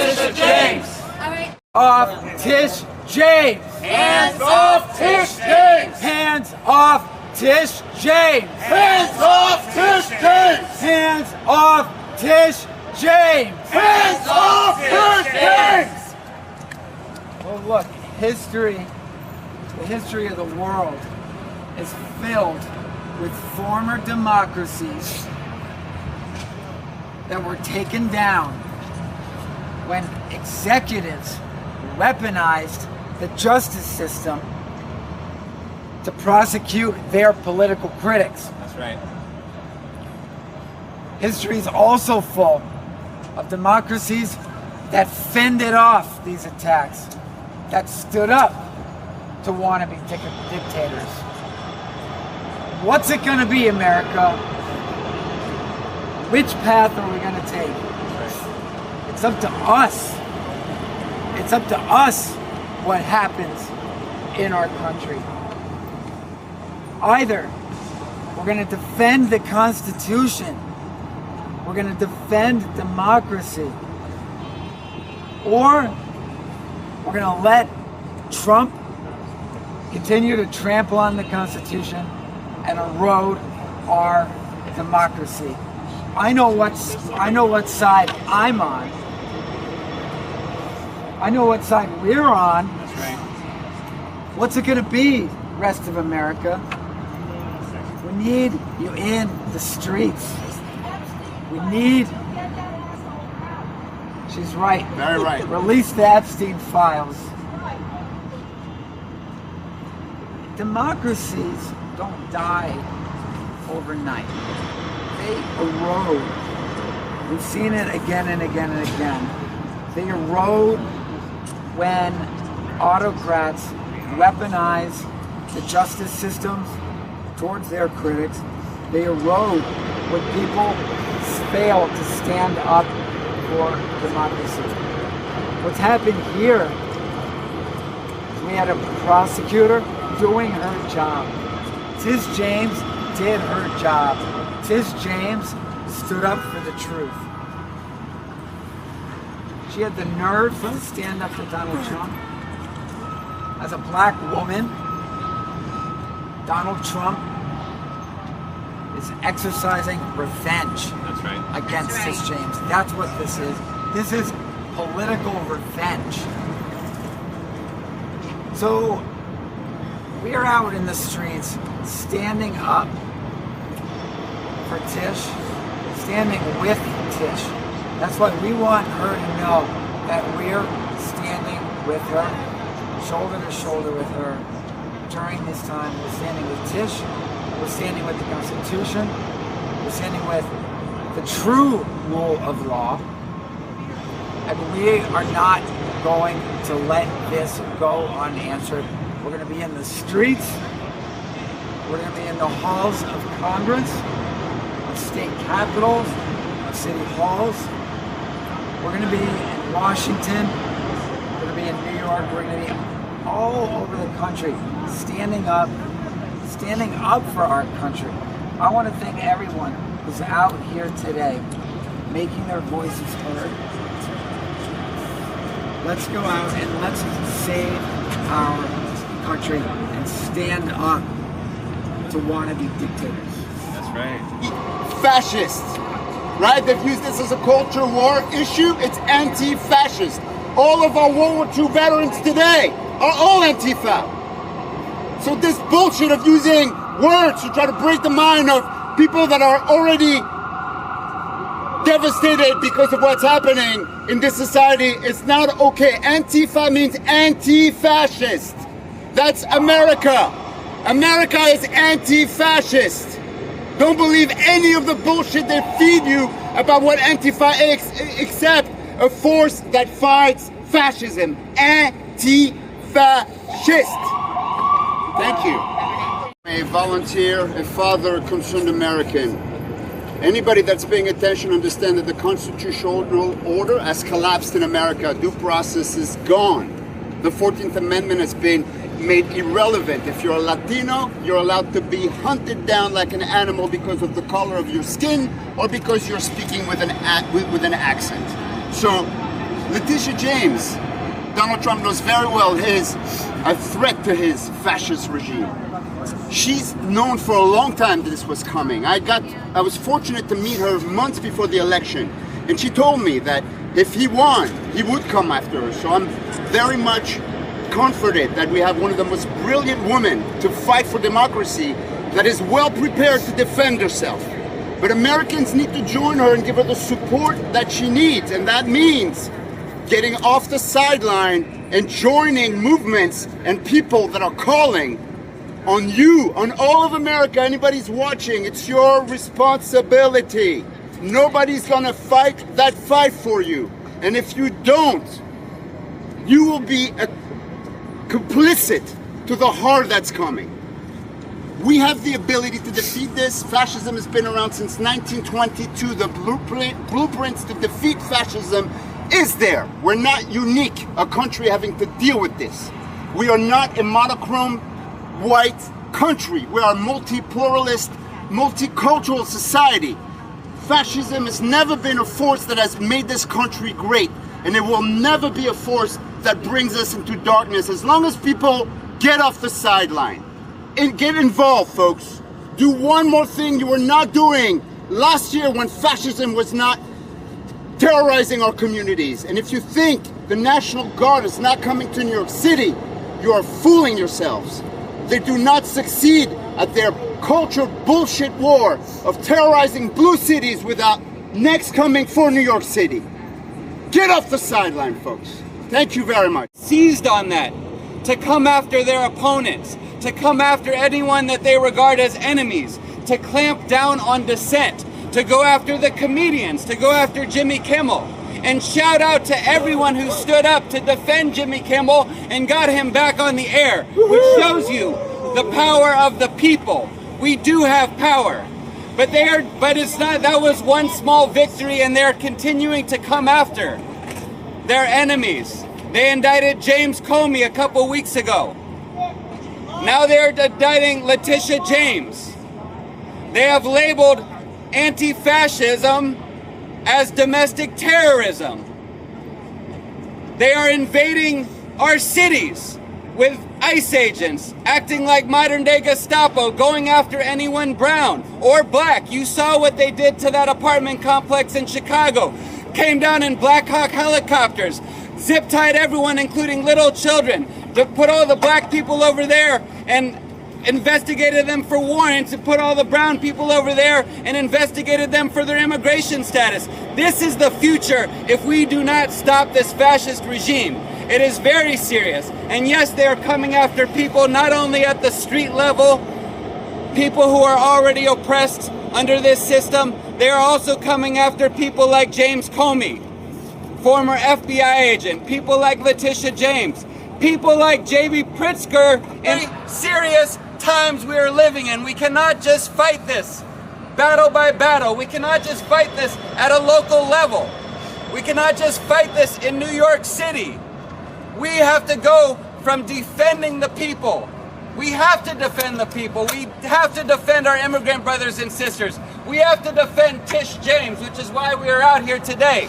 Letitia James! All right. Off Tish James! Hands off Tish James! Hands off Tish James! Hands off Tish James! Hands off Tish James! Hands off Tish James! Well, look, the history of the world is filled with former democracies that were taken down when executives weaponized the justice system to prosecute their political critics. That's right. History is also full of democracies that fended off these attacks, that stood up to wannabe dictators. What's it going to be, America? Which path are we going to take? It's up to us. It's up to us what happens in our country. Either we're going to defend the Constitution, we're going to defend democracy, or we're going to let Trump continue to trample on the Constitution and erode our democracy. I know what side I'm on. I know what side we're on. That's right. What's it going to be, rest of America? We need you in the streets. We need... She's right. Very right. Release the Epstein files. Democracies don't die overnight. They erode. We've seen it again and again and again. They erode when autocrats weaponize the justice systems towards their critics. They erode when people fail to stand up for democracy. What's happened here is we had a prosecutor doing her job. Tish James did her job. Tish James stood up for the truth. She had the nerve to stand up to Donald Trump. As a black woman, Donald Trump is exercising revenge against Tish James. That's what this is. This is political revenge. So we are out in the streets standing up for Tish, standing with Tish. That's why we want her to know that we're standing with her, shoulder to shoulder with her during this time. We're standing with Tish, we're standing with the Constitution, we're standing with the true rule of law, and we are not going to let this go unanswered. We're going to be in the streets, we're going to be in the halls of Congress, of state capitals, of city halls. We're going to be in Washington, we're going to be in New York, we're going to be all over the country, standing up for our country. I want to thank everyone who's out here today, making their voices heard. Let's go out and let's save our country and stand up to wannabe dictators. That's right. Fascists, right? They've used this as a culture war issue. It's anti-fascist. All of our World War II veterans today are all Antifa. So this bullshit of using words to try to break the mind of people that are already devastated because of what's happening in this society, it's not okay. Antifa means anti-fascist. That's America. America is anti-fascist. Don't believe any of the bullshit they feed you about what Antifa is, except a force that fights fascism. Anti-fascist. Thank you. A volunteer, a father, a concerned American. Anybody that's paying attention understand that the constitutional order has collapsed in America. Due process is gone. The 14th Amendment has been made irrelevant. If you're a Latino, you're allowed to be hunted down like an animal because of the color of your skin or because you're speaking with an accent. So Letitia James, Donald Trump knows very well, is a threat to his fascist regime. She's known for a long time that this was coming. I was fortunate to meet her months before the election, and she told me that if he won, he would come after her. So I'm very much comforted that we have one of the most brilliant women to fight for democracy that is well prepared to defend herself. But Americans need to join her and give her the support that she needs, and that means getting off the sideline and joining movements and people that are calling on you, on all of America. Anybody's watching, it's your responsibility. Nobody's gonna fight that fight for you. And if you don't, you will be complicit to the horror that's coming. We have the ability to defeat this. Fascism has been around since 1922. The blueprints to defeat fascism is there. We're not unique, a country having to deal with this. We are not a monochrome white country. We are a multi-pluralist, multicultural society. Fascism has never been a force that has made this country great, and it will never be a force that brings us into darkness as long as people get off the sideline and get involved, folks. Do one more thing you were not doing last year when fascism was not terrorizing our communities. And if you think the National Guard is not coming to New York City, you are fooling yourselves. They do not succeed at their culture bullshit war of terrorizing blue cities without next coming for New York City. Get off the sideline, folks. Thank you very much. Seized on that to come after their opponents, to come after anyone that they regard as enemies, to clamp down on dissent, to go after the comedians, to go after Jimmy Kimmel. And shout out to everyone who stood up to defend Jimmy Kimmel and got him back on the air, which shows you the power of the people. We do have power, but it's not. That was one small victory, and they're continuing to come after their enemies. They indicted James Comey a couple weeks ago. Now they're indicting Letitia James. They have labeled anti-fascism as domestic terrorism. They are invading our cities with ICE agents, acting like modern-day Gestapo, going after anyone brown or black. You saw what they did to that apartment complex in Chicago. Came down in Black Hawk helicopters, zip-tied everyone, including little children, to put all the black people over there and investigated them for warrants, and put all the brown people over there and investigated them for their immigration status. This is the future if we do not stop this fascist regime. It is very serious. And yes, they are coming after people not only at the street level, people who are already oppressed under this system, they are also coming after people like James Comey, former FBI agent, people like Letitia James, people like J.B. Pritzker. In serious times we are living in. We cannot just fight this battle by battle. We cannot just fight this at a local level. We cannot just fight this in New York City. We have to go from defending the people. We have to defend the people. We have to defend our immigrant brothers and sisters. We have to defend Tish James, which is why we are out here today.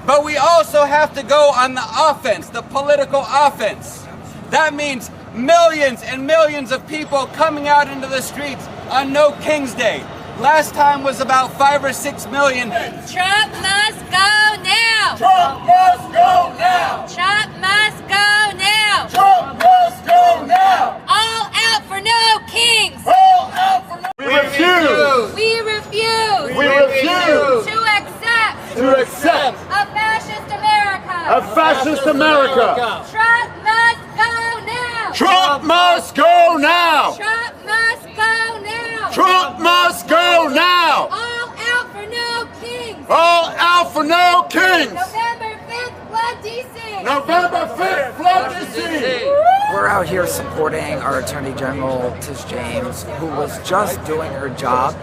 But we also have to go on the offense, the political offense. That means millions and millions of people coming out into the streets on No King's Day. Last time was about 5 or 6 million. Trump must go now! Trump must go now! Trump must go now! Trump must go now! All out for no kings! All out for no... We refuse! We refuse! We refuse To accept to accept a fascist America! a fascist America! Trump must go now! Trump must go now! Trump must go now! Trump must go now! All out for no kings! All out for no kings! November 5th, flood DC! November 5th, flood DC! We're out here supporting our Attorney General, Tish James, who was just doing her job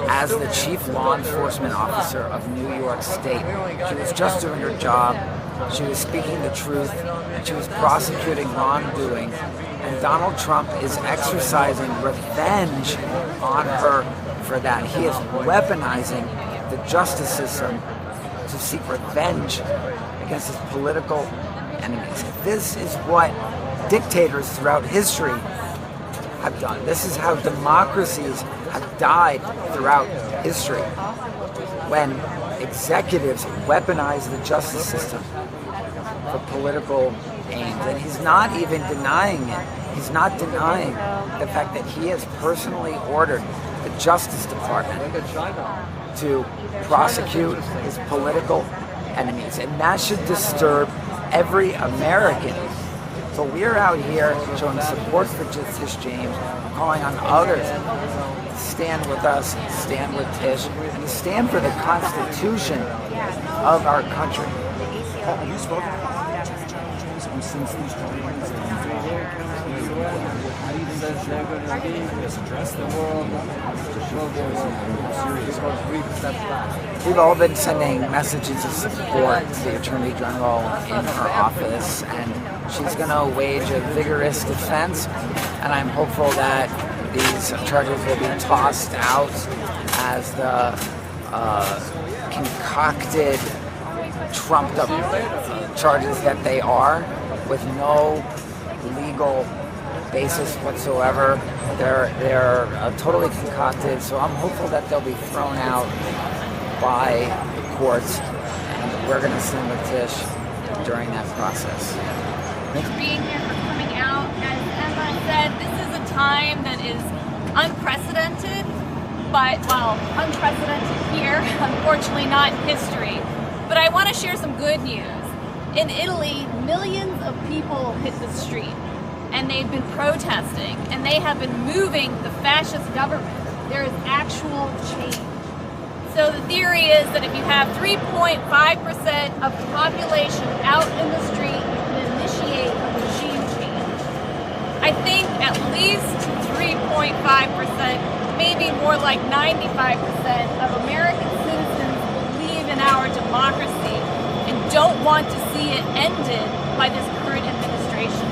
as the Chief Law Enforcement Officer of New York State. She was just doing her job. She was speaking the truth, and she was prosecuting wrongdoing. And Donald Trump is exercising revenge on her for that. He is weaponizing the justice system to seek revenge against his political enemies. This is what dictators throughout history have done. This is how democracies have died throughout history. When executives weaponize the justice system for political aims. And he's not even denying it. He's not denying the fact that he has personally ordered the Justice Department to prosecute his political enemies. And that should disturb every American. So we're out here showing support for Justice James, calling on others to stand with us, stand with Tish, and to stand for the Constitution of our country. Have you spoken to Justice James since these trials? How do you think they're going to address the world? We've all been sending messages of support to the Attorney General in her office, and she's going to wage a vigorous defense, and I'm hopeful that these charges will be tossed out as the concocted, trumped-up charges that they are, with no legal basis whatsoever. They're totally concocted, so I'm hopeful that they'll be thrown out by the courts, and we're going to stand with Tish during that process. For being here, for coming out. As Emma said, this is a time that is unprecedented, but, well, unprecedented here, unfortunately not in history. But I want to share some good news. In Italy, millions of people hit the street, and they've been protesting, and they have been moving the fascist government. There is actual change. So the theory is that if you have 3.5% of the population out in the street, you can initiate a regime change. I think at least 3.5%, maybe more like 95% of American citizens believe in our democracy and don't want to see it ended by this current administration.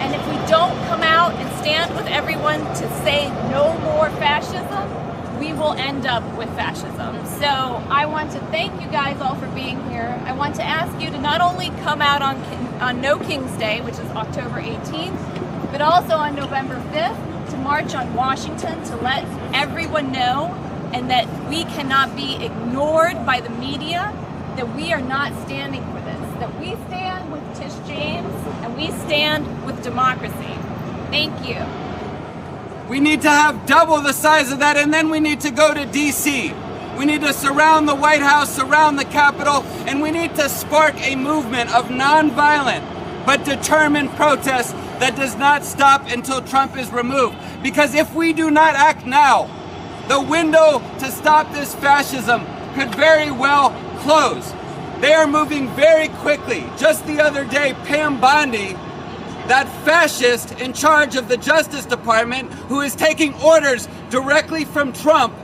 And if we don't come out and stand with everyone to say no more fascism, we will end up with fascism. So I want to thank you guys all for being here. I want to ask you to not only come out on No King's Day, which is October 18th, but also on November 5th to march on Washington to let everyone know, and that we cannot be ignored by the media, that we are not standing for this, that we stand with Tish James and we stand with democracy. Thank you. We need to have double the size of that, and then we need to go to DC. We need to surround the White House, surround the Capitol, and we need to spark a movement of nonviolent but determined protest that does not stop until Trump is removed. Because if we do not act now, the window to stop this fascism could very well close. They are moving very quickly. Just the other day, Pam Bondi, that fascist in charge of the Justice Department, who is taking orders directly from Trump,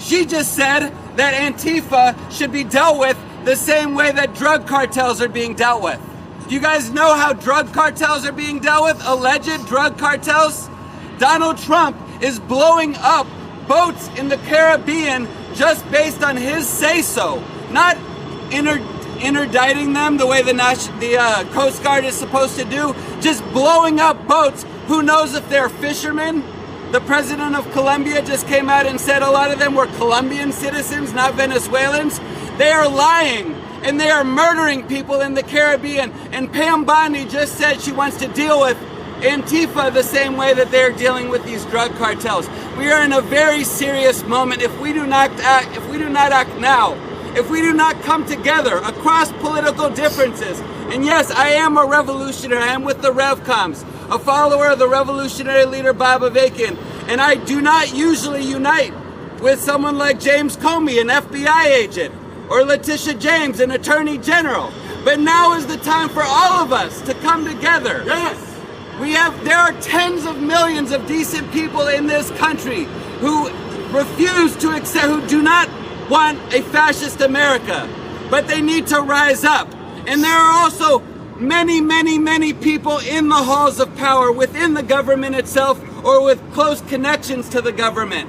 she just said that Antifa should be dealt with the same way that drug cartels are being dealt with. Do you guys know how drug cartels are being dealt with? Alleged drug cartels? Donald Trump is blowing up boats in the Caribbean just based on his say-so, not interdicting them the way the Coast Guard is supposed to do, just blowing up boats. Who knows if they're fishermen? The president of Colombia just came out and said a lot of them were Colombian citizens, not Venezuelans. They are lying, and they are murdering people in the Caribbean. And Pam Bondi just said she wants to deal with Antifa the same way that they're dealing with these drug cartels. We are in a very serious moment. If we do not act now, if we do not come together across political differences, and yes, I am a revolutionary, I am with the RevComs, a follower of the revolutionary leader Bob Avakian, and I do not usually unite with someone like James Comey, an FBI agent, or Letitia James, an attorney general. But now is the time for all of us to come together. Yes! There are tens of millions of decent people in this country who refuse to accept, who do not want a fascist America, but they need to rise up. And there are also many, many, many people in the halls of power within the government itself or with close connections to the government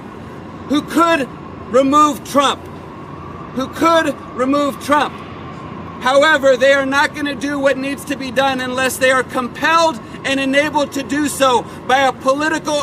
who could remove Trump. However, they are not going to do what needs to be done unless they are compelled and enabled to do so by a political